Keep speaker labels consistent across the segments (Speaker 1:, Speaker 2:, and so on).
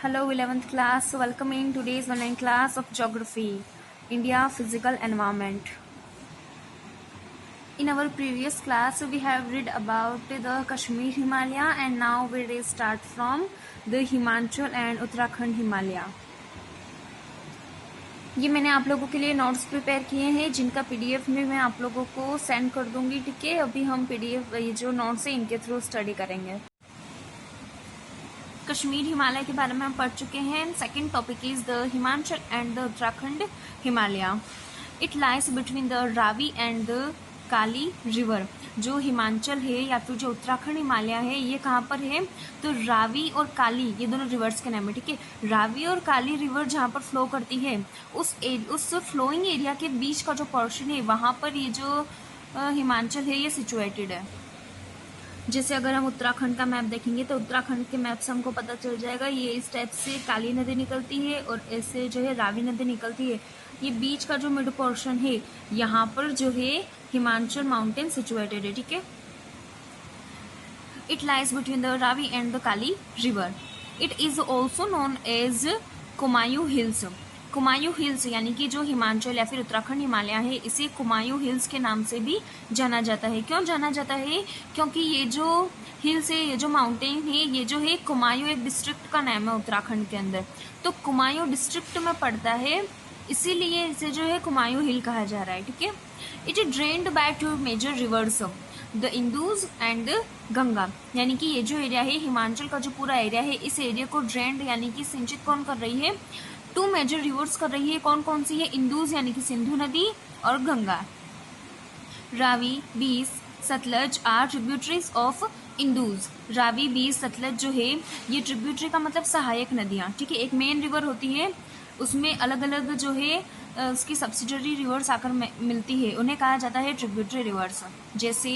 Speaker 1: Hello 11th class, welcome in today's online class of Geography, India Physical Environment. In our previous class, we have read about the Kashmir Himalaya and now we will start from the Himachal and Uttarakhand Himalaya. ये मैंने आप लोगों के लिए notes prepare किए हैं जिनका PDF में मैं आप लोगों को सेंड कर दूंगी, ठीक है। अभी हम पीडीएफ ये जो नोट्स है इनके थ्रू स्टडी करेंगे। कश्मीर हिमालय के बारे में हम पढ़ चुके हैं। Second topic is the Himachal and the Uttarakhand Himalaya. It lies between the Ravi and the Kali river. जो हिमाचल है या फिर जो उत्तराखंड हिमालय है ये कहाँ पर है, तो रावी और काली ये दोनों रिवर्स के नाम है, ठीक है। रावी और काली रिवर जहाँ पर फ्लो करती है उस फ्लोइंग एरिया के बीच का जो पोर्शन है वहाँ पर ये जो हिमाचल है ये सिचुएटेड है। जैसे अगर हम उत्तराखंड का मैप देखेंगे तो उत्तराखंड के मैप से हमको पता चल जाएगा ये इस टाइप से काली नदी निकलती है और ऐसे जो है रावी नदी निकलती है। ये बीच का जो मिड पोर्शन है यहाँ पर जो है हिमाचल माउंटेन सिचुएटेड है, ठीक है। It lies between the Ravi and the Kali river. It is also known as Kumaon hills. Kumaon hills यानी कि जो हिमाचल या फिर उत्तराखंड हिमालय है इसे कुमायूं हिल्स के नाम से भी जाना जाता है। क्यों जाना जाता है, क्योंकि ये जो हिल्स है ये जो माउंटेन है ये जो है कुमायूं एक डिस्ट्रिक्ट का नाम है उत्तराखंड के अंदर, तो कुमायूं डिस्ट्रिक्ट में पड़ता है, इसीलिए इसे जो है कुमायूं हिल कहा जा रहा है, ठीक है। It is drained by two major rivers the Indus and Ganga. यानी कि ये जो एरिया है हिमाचल का जो पूरा एरिया है इस एरिया को ड्रेन्ड यानी कि सिंचित कौन कर रही है, टू मेजर रिवर्स कर रही है। कौन कौन सी है, इंदूज यानी कि सिंधु नदी और Ganga. Ravi, Beas, Sutlej are tributaries of Indus. Ravi, Beas, Sutlej जो है ये ट्रिब्यूटरी का मतलब सहायक नदियाँ, ठीक है। एक मेन रिवर होती है उसमें अलग अलग जो है उसकी सब्सिडरी रिवर्स आकर मिलती है, उन्हें कहा जाता है ट्रिब्यूटरी रिवर्स। जैसे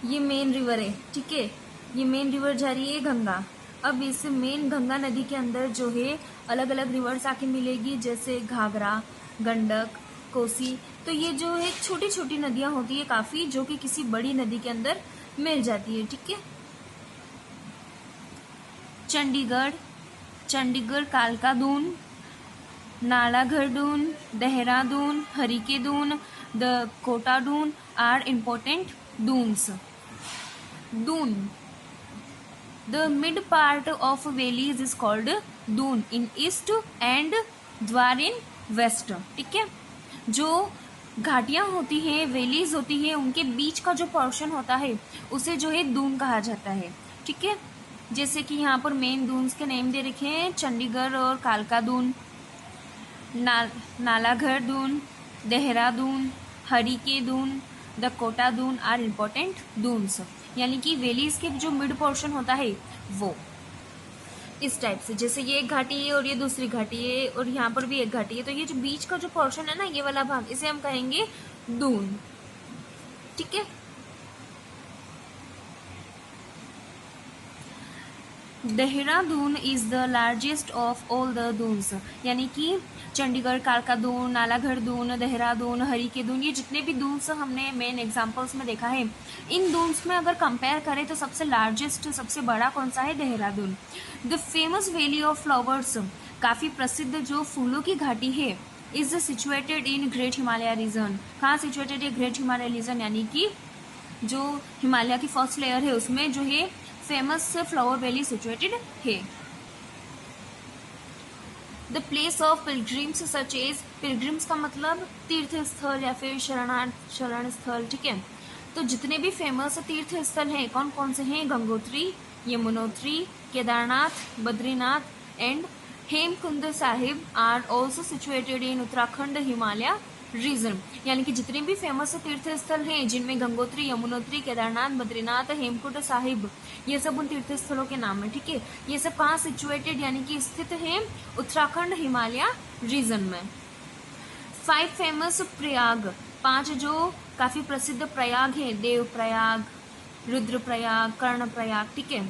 Speaker 1: ये मेन रिवर है, ठीक है, ये मेन रिवर जा रही है गंगा। अब इस मेन गंगा नदी के अंदर जो है अलग अलग रिवर्स आके मिलेगी, जैसे घाघरा, गंडक, कोसी। तो ये जो है छोटी छोटी नदियां होती है काफी, जो कि किसी बड़ी नदी के अंदर मिल जाती है, ठीक है। चंडीगढ़, चंडीगढ़ कालका Doon, Nalagarh Doon, Dehradun, Harike Doon, the Kota Doon are important Doons. Doon, the mid part of valleys is called Doon in east and द्वार in west, ठीक है। जो घाटियां होती हैं, वैलीज होती है, उनके बीच का जो पोर्शन होता है उसे जो है दून कहा जाता है, ठीक है। जैसे कि यहाँ पर मेन दून्स के नेम दे रखे हैं, चंडीगढ़ और कालका Doon, Nalagarh Doon, Dehradun, Harike Doon, the Kota Doon are important Doons. यानी कि वैलीज के जो मिड पोर्शन होता है वो इस टाइप से, जैसे ये एक घाटी है और ये दूसरी घाटी है और यहाँ पर भी एक घाटी है, तो ये जो बीच का जो पोर्शन है ना ये वाला भाग इसे हम कहेंगे दून, ठीक है। Dehradun is the largest of all the Doons. यानी कि चंडीगढ़, कालका दून, नालागढ़ दून, देहरादून, हरिके दून, ये जितने भी दून्स हमने मेन एग्जांपल्स में देखा है, इन दून्स में अगर कंपेयर करें तो सबसे लार्जेस्ट, सबसे बड़ा कौन सा है, Dehradun. The famous valley of flowers, काफ़ी प्रसिद्ध जो फूलों की घाटी है, is situated in great Himalaya region. कहाँ सिचुएटेड है, ग्रेट हिमालय रीजन, यानी कि जो हिमालय की फर्स्ट लेयर है उसमें जो है फेमस फ्लावर वैली सिचुएटेड है। The place of pilgrims such as, pilgrims का मतलब तीर्थ स्थल या फिर शरण स्थल, ठीक है। तो जितने भी फेमस तीर्थ स्थल हैं कौन कौन से हैं, Gangotri, Yamunotri, Kedarnath, Badrinath and Hemkund Sahib are also situated in Uttarakhand Himalaya region. यानी कि जितने भी फेमस तीर्थ स्थल हैं जिनमें गंगोत्री, यमुनोत्री, केदारनाथ, बद्रीनाथ, हेमकुंड साहिब ये सब उन तीर्थ स्थलों के नाम है, ठीक है। ये सब कहाँ सिचुएटेड यानी कि स्थित हैं, उत्तराखंड हिमालय रीजन में। 5 फेमस प्रयाग, 5 जो काफी प्रसिद्ध प्रयाग हैं, देव प्रयाग, रुद्र प्रयाग, कर्ण प्रयाग, ठीक है।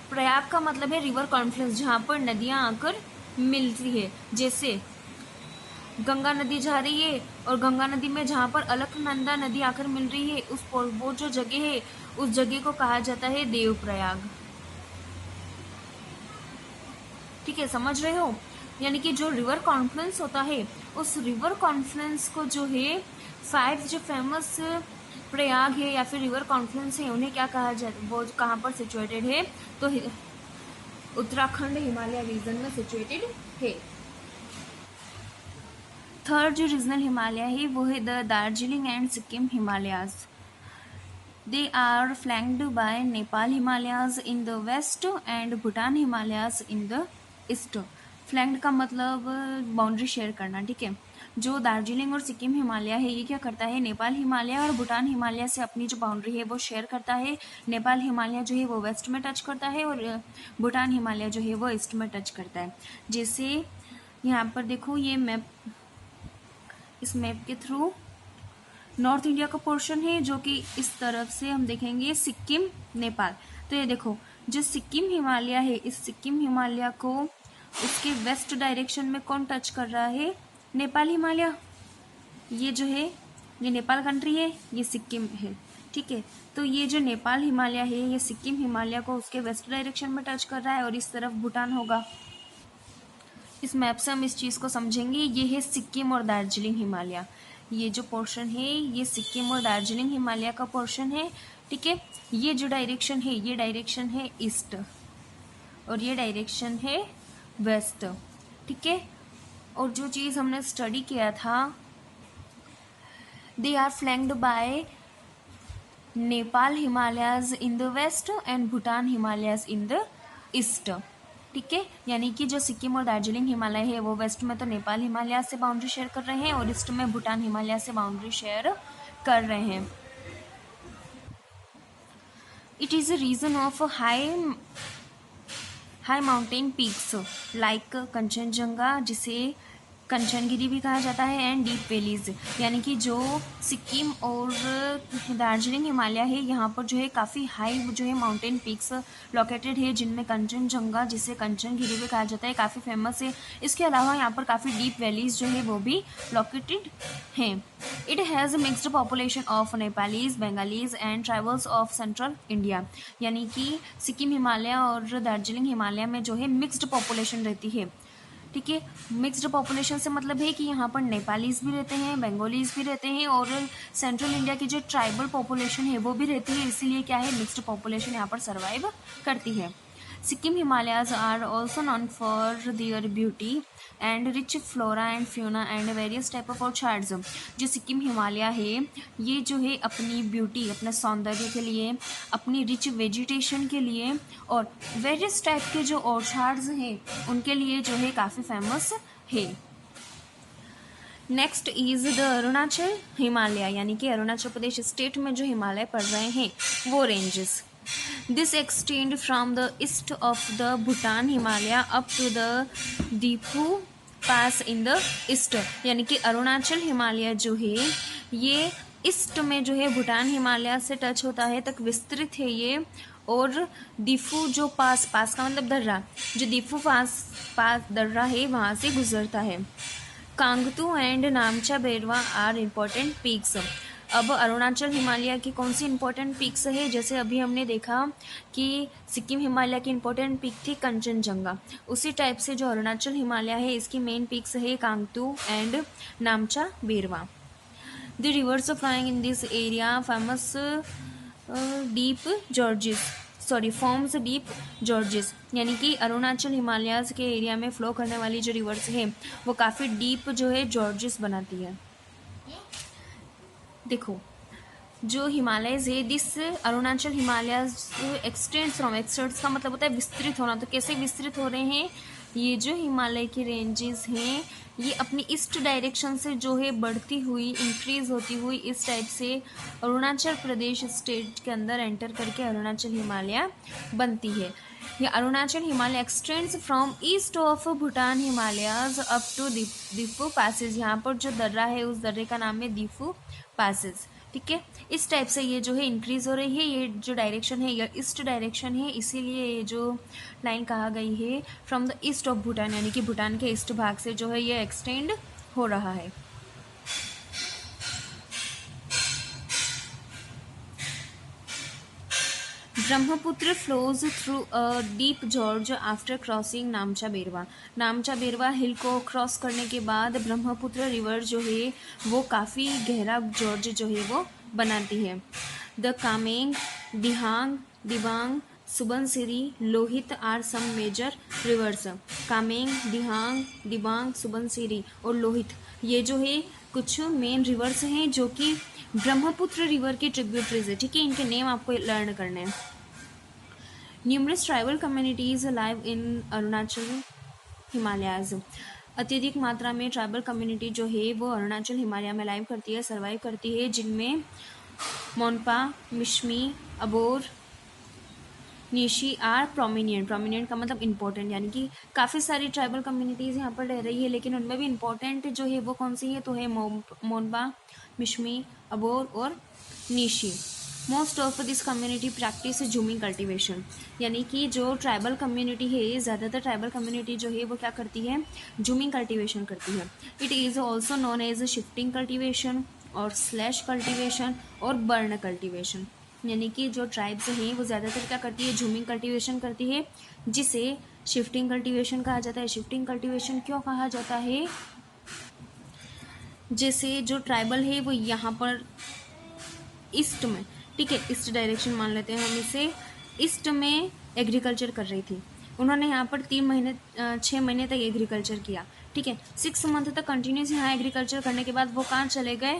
Speaker 1: प्रयाग का मतलब है रिवर कॉन्फ्लुएंस, जहाँ पर नदियां आकर मिलती है। जैसे गंगा नदी जा रही है और गंगा नदी में जहाँ पर अलकनंदा नदी आकर मिल रही है वो जो जगह है उस जगह को कहा जाता है देवप्रयाग। ठीक है, समझ रहे हो? यानी कि जो रिवर कॉन्फ्लुएंस होता है उस रिवर कॉन्फ्लुएंस को जो है 5 जो फेमस प्रयाग है या फिर रिवर कॉन्फ्लुएंस है उन्हें क्या कहा जाता है, वो कहाँ पर सिचुएटेड है? तो उत्तराखंड हिमालय रीजन में सिचुएटेड है। थर्ड जो रीजनल हिमालय है वो है the Darjeeling and Sikkim Himalayas. They are flanked by Nepal Himalayas in the west and Bhutan Himalayas in the east. Flanked का मतलब बाउंड्री शेयर करना। ठीक है, जो दार्जिलिंग और सिक्किम हिमालय है ये क्या करता है, नेपाल हिमालय और भूटान हिमालय से अपनी जो बाउंड्री है वो शेयर करता है। नेपाल हिमालय जो है वो वेस्ट में टच करता है और भूटान हिमालय जो है वो ईस्ट में टच करता है। जैसे यहाँ पर देखो ये मैप, इस मैप के थ्रू नॉर्थ इंडिया का पोर्शन है जो कि इस तरफ से हम देखेंगे सिक्किम नेपाल। तो ये देखो जो सिक्किम हिमालय है इस सिक्किम हिमालय को उसके वेस्ट डायरेक्शन में कौन टच कर रहा है, नेपाल हिमालय। ये जो है ये नेपाल कंट्री है, ये सिक्किम है। ठीक है, तो ये जो नेपाल हिमालय है ये सिक्किम हिमालय को उसके वेस्ट डायरेक्शन में टच कर रहा है और इस तरफ भूटान होगा। इस मैप से हम इस चीज़ को समझेंगे। ये है सिक्किम और दार्जिलिंग हिमालय, ये जो पोर्शन है ये सिक्किम और दार्जिलिंग हिमालय का पोर्शन है। ठीक है, ये जो डायरेक्शन है ये डायरेक्शन है ईस्ट और ये डायरेक्शन है वेस्ट। ठीक है, और जो चीज़ हमने स्टडी किया था, they are flanked by Nepal Himalayas in the west and Bhutan Himalayas in the east. ठीक है, यानी कि जो सिक्किम और दार्जिलिंग हिमालय है वो वेस्ट में तो नेपाल हिमालय से बाउंड्री शेयर कर रहे हैं और ईस्ट में भूटान हिमालय से बाउंड्री शेयर कर रहे हैं। It is a region of high mountain peaks like Kanchenjunga, जिसे कंचनगिरी भी कहा जाता है, एंड डीप वैलीज। यानी कि जो सिक्किम और दार्जिलिंग हिमालय है यहाँ पर जो है काफ़ी हाई जो है माउंटेन पीक्स लोकेटेड है जिनमें कंचनजंगा जिसे कंचनगिरी भी कहा जाता है काफ़ी फेमस है। इसके अलावा यहाँ पर काफ़ी डीप वैलीज जो है वो भी लोकेटेड हैं। It has mixed population of Nepalese, Bengalis and tribals of central India. यानी कि सिक्किम हिमालय और दार्जिलिंग हिमालय में जो है मिक्सड पॉपुलेशन रहती है। ठीक है, मिक्सड पॉपुलेशन से मतलब है कि यहाँ पर नेपालीज भी रहते हैं, बंगालीज भी रहते हैं और सेंट्रल इंडिया की जो ट्राइबल पॉपुलेशन है वो भी रहती है। इसीलिए क्या है, मिक्सड पॉपुलेशन यहाँ पर सर्वाइव करती है। Sikkim Himalayas are also known for their beauty and rich flora and fauna and various type of orchards. जो सिक्किम हिमालय है ये जो है अपनी ब्यूटी, अपने सौंदर्य के लिए, अपनी रिच वेजिटेशन के लिए और वेरियस टाइप के जो ऑर्चार्ड्स हैं उनके लिए जो है काफ़ी फेमस है। Next is the Arunachal Himalaya, यानी कि अरुणाचल प्रदेश स्टेट में जो हिमालय पड़ रहे हैं वो ranges. This extend from the east of the Bhutan Himalaya up to the Diphu pass in the east. यानी कि अरुणाचल हिमालय जो है ये ईस्ट में जो है भूटान हिमालय से टच होता है तक विस्तृत है ये, और दीफू जो पास का मतलब दर्रा, जो दीफू पास दर्रा है वहाँ से गुजरता है। Kangto and Namcha Barwa are important peaks. अब अरुणाचल हिमालय की कौन सी इंपॉर्टेंट पीक्स है, जैसे अभी हमने देखा कि सिक्किम हिमालय की इंपॉर्टेंट पीक थी कंचनजंगा, उसी टाइप से जो अरुणाचल हिमालय है इसकी मेन पीक्स है Kangto and Namcha Barwa. The rivers flowing in this area famous deep gorges forms deep gorges. यानी कि अरुणाचल हिमालय के एरिया में फ्लो करने वाली जो रिवर्स है वो काफ़ी डीप जो है जॉर्जिस बनाती है। देखो जो हिमालयज है this Arunachal Himalaya extends from, x tends का मतलब होता है विस्तृत होना। तो कैसे विस्तृत हो रहे हैं, ये जो हिमालय के रेंजेस हैं ये अपनी ईस्ट डायरेक्शन से जो है बढ़ती हुई इंक्रीज होती हुई इस टाइप से अरुणाचल प्रदेश स्टेट के अंदर एंटर करके अरुणाचल हिमालय बनती है। ये Arunachal Himalaya extends from east of Bhutan Himalayas up to Diphu passage. यहाँ पर जो दर्रा है उस दर्रे का नाम है दीफू पैसेज। ठीक है, इस टाइप से ये जो है इंक्रीज हो रही है। ये जो डायरेक्शन है ये ईस्ट डायरेक्शन है, इसीलिए ये जो लाइन कहा गई है from the east of Bhutan, यानी कि भूटान के ईस्ट भाग से जो है ये एक्सटेंड हो रहा है। Brahmaputra flows through a deep gorge after crossing Namcha Barwa. Namcha Barwa hill को क्रॉस करने के बाद ब्रह्मपुत्र रिवर जो है वो काफ़ी गहरा जॉर्ज जो है वो बनाती है। The Kameng, Dihang, Dibang, Subansiri, Lohit are some major rivers. Kameng, Dihang, Dibang, Subansiri और लोहित ये जो है कुछ मेन रिवर्स हैं जो कि ब्रह्मपुत्र रिवर की ट्रिब्यूटरीज है। ठीक है, इनके नेम आपको लर्न करने हैं। Numerous tribal communities live in Arunachal Himalayas. अत्यधिक मात्रा में ट्राइबल कम्युनिटी जो है वो अरुणाचल हिमालय में लाइव करती है, सर्वाइव करती है, जिनमें मोनपा, मिश्मी, अबोर, निशी आर प्रोमिनियंट। प्रोमिनियंट का मतलब इंपॉर्टेंट, यानी कि काफ़ी सारी ट्राइबल कम्युनिटीज़ यहाँ पर रह रही है, लेकिन उनमें भी इंपॉर्टेंट जो है वो कौन सी है, तो है मोनपा, मिश्मी, अबोर और Nishi. Most of this community practice zooming cultivation, यानी कि जो ट्राइबल कम्युनिटी है, ज़्यादातर ट्राइबल कम्युनिटी जो है वो क्या करती है, जूमिंग कल्टिवेशन करती है। It is also known as shifting cultivation और स्लैश कल्टिवेशन और बर्न कल्टिवेशन। यानी कि जो ट्राइब्स हैं वो ज़्यादातर क्या करती है, जूमिंग कल्टिवेशन करती है, जिसे शिफ्टिंग कल्टिवेशन कहा जाता है। शिफ्टिंग कल्टिवेशन क्यों कहा जाता है, जैसे जो ट्राइबल है वो यहाँ पर ईस्ट में, ठीक है, ईस्ट डायरेक्शन मान लेते हैं हम इसे, ईस्ट में एग्रीकल्चर कर रही थी। उन्होंने यहाँ पर 6 महीने तक एग्रीकल्चर किया। ठीक है, 6 मंथ तक कंटिन्यूस यहाँ एग्रीकल्चर करने के बाद वो कहाँ चले गए,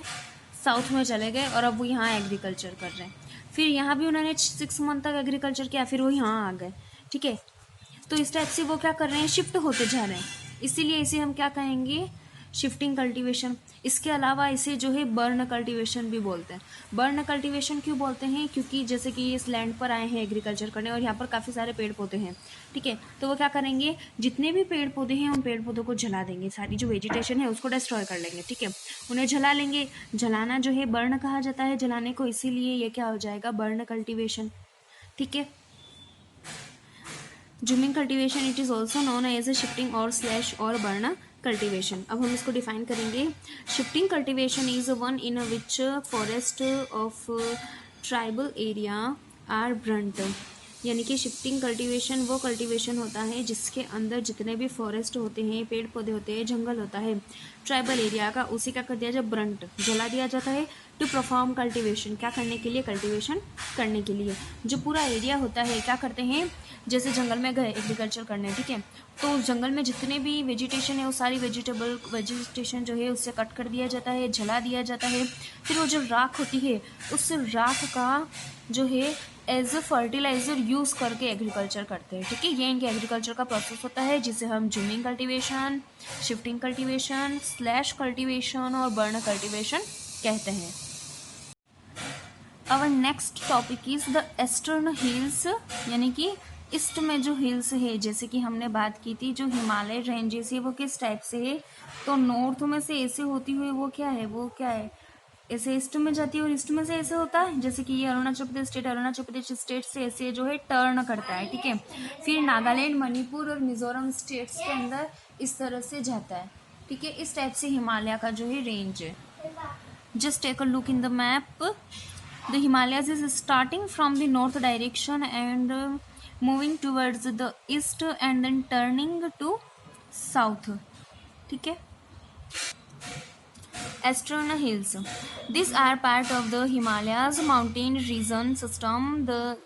Speaker 1: साउथ में चले गए, और अब वो यहाँ एग्रीकल्चर कर रहे हैं। फिर यहाँ भी उन्होंने 6 मंथ तक एग्रीकल्चर किया, फिर वो यहाँ आ गए। ठीक है, तो इस टाइप से वो क्या कर रहे हैं, शिफ्ट होते जा रहे हैं, इसीलिए इसे हम क्या कहेंगे, शिफ्टिंग कल्टीवेशन। इसके अलावा इसे जो है बर्न कल्टीवेशन भी बोलते हैं। बर्न कल्टीवेशन क्यों बोलते हैं, क्योंकि जैसे कि इस लैंड पर आए हैं एग्रीकल्चर करने और यहाँ पर काफ़ी सारे पेड़ पौधे हैं। ठीक है, तो वो क्या करेंगे, जितने भी पेड़ पौधे हैं उन पेड़ पौधों को जला देंगे, सारी जो वेजिटेशन है उसको डिस्ट्रॉय कर लेंगे। ठीक है, उन्हें जला लेंगे। जलाना जो है बर्न कहा जाता है जलाने को, इसीलिए ये क्या हो जाएगा, बर्न कल्टीवेशन। ठीक है, jhuming cultivation it is also known as a shifting और स्लैश और बर्न कल्टीवेशन। अब हम इसको डिफाइन करेंगे। Shifting cultivation is one in which forest of tribal area are burnt, यानी कि शिफ्टिंग कल्टीवेशन वो कल्टीवेशन होता है जिसके अंदर जितने भी फॉरेस्ट होते हैं, पेड़ पौधे होते हैं, जंगल होता है ट्राइबल एरिया का, उसी का कर दिया जाए ब्रंट, जला दिया जाता है। टू परफॉर्म कल्टीवेशन, क्या करने के लिए, कल्टीवेशन करने के लिए। जो पूरा एरिया होता है क्या करते हैं, जैसे जंगल में गए एग्रीकल्चर करने, ठीक है, तो जंगल में जितने भी वेजिटेशन है वो सारी वेजिटेशन जो है उससे कट कर दिया जाता है, जला दिया जाता है। फिर वो जो राख होती है उस राख का जो है एज अ फर्टिलाइजर यूज़ करके एग्रीकल्चर करते हैं। ठीक है, ये इनके एग्रीकल्चर का प्रोसेस होता है, जिसे हम jhuming cultivation, shifting cultivation, slash cultivation और बर्न कल्टीवेशन कहते हैं। Our next topic is the eastern hills, यानी कि ईस्ट में जो हिल्स है, जैसे कि हमने बात की थी जो हिमालय रेंजेस है वो किस टाइप से है, तो नॉर्थ में से ऐसे होती हुई वो क्या है, ऐसे ईस्ट में जाती है और ईस्ट में से ऐसे होता है, जैसे कि ये अरुणाचल प्रदेश स्टेट से ऐसे जो है टर्न करता है। ठीक है, फिर नागालैंड, मणिपुर और मिजोरम स्टेट्स के अंदर इस तरह से जाता है। ठीक है, इस टाइप से हिमालय का जो है रेंज है। Just take a look in the map. The Himalayas is starting from the north direction and moving towards the east and then turning to south. ठीक है, External hills. These are part of the Himalayas mountain region system.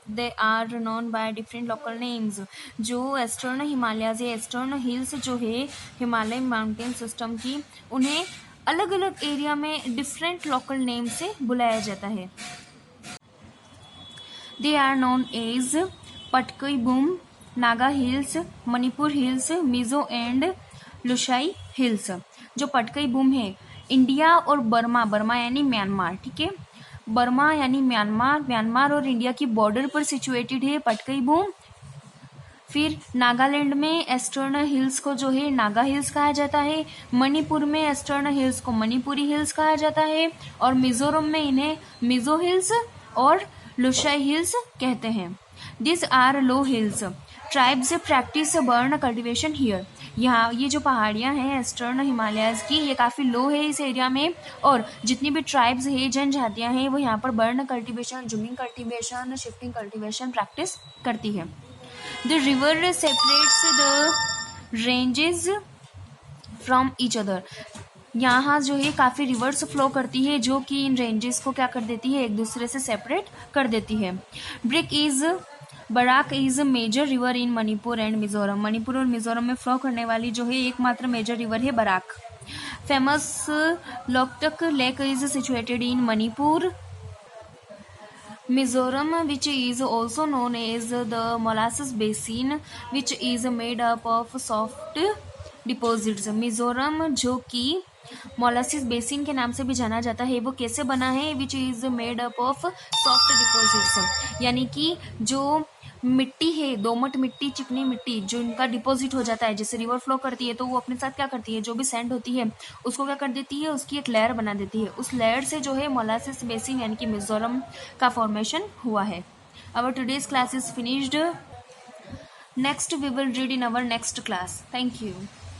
Speaker 1: They are known by different local names. जो external Himalayas है, external hills जो है Himalaya mountain system की, उन्हें अलग अलग एरिया में डिफरेंट लोकल नेम से बुलाया जाता है। They are known as Patkai boom, Naga hills, Manipur hills, Mizo and Lushai hills. जो पटकई बूम है, इंडिया और बर्मा यानी म्यांमार, ठीक है, बर्मा यानी म्यांमार और इंडिया की बॉर्डर पर सिचुएटेड है पटकई बूम। फिर नागालैंड में एक्सटर्नल हिल्स को जो है नागा हिल्स कहा जाता है, मणिपुर में एक्सटर्नल हिल्स को मणिपुरी हिल्स कहा जाता है, और मिजोरम में इन्हें मिजो हिल्स और लुशाई हिल्स कहते हैं। This are low hills. Tribes practice burn cultivation here. यहाँ ये जो पहाड़ियाँ हैं ईस्टर्न हिमालयाज़ की, ये काफ़ी लो है इस एरिया में, और जितनी भी ट्राइब्स है, जनजातियाँ हैं, वो यहाँ पर burn cultivation, jhuming cultivation, shifting cultivation practice करती है। The river separates the ranges from each other. यहाँ जो है काफ़ी रिवर्स फ्लो करती है जो कि इन रेंजेस को क्या कर देती है, एक दूसरे से सेपरेट कर देती है। Barak is major river in Manipur and Mizoram. Manipur और मिजोरम में फ्लो करने वाली जो है एकमात्र मेजर रिवर है Barak. Famous Loktak lake is situated in Manipur, Mizoram, which is also known as the molasses basin, which is made up of soft deposits. Mizoram जो कि मोलासिस बेसिन के नाम से भी जाना जाता है, वो कैसे बना है, which is made up of soft deposits, यानी कि जो मिट्टी है, दोमट मिट्टी, चिकनी मिट्टी, जो इनका डिपॉजिट हो जाता है, जैसे रिवर फ्लो करती है तो वो अपने साथ क्या करती है, जो भी सैंड होती है उसको क्या कर देती है, उसकी एक लेयर बना देती है। उस लेयर से जो है मोलासिस बेसिन यानी कि मिजोरम का फॉर्मेशन हुआ है। Our today's class is finished. Next we will read in our next class. Thank you.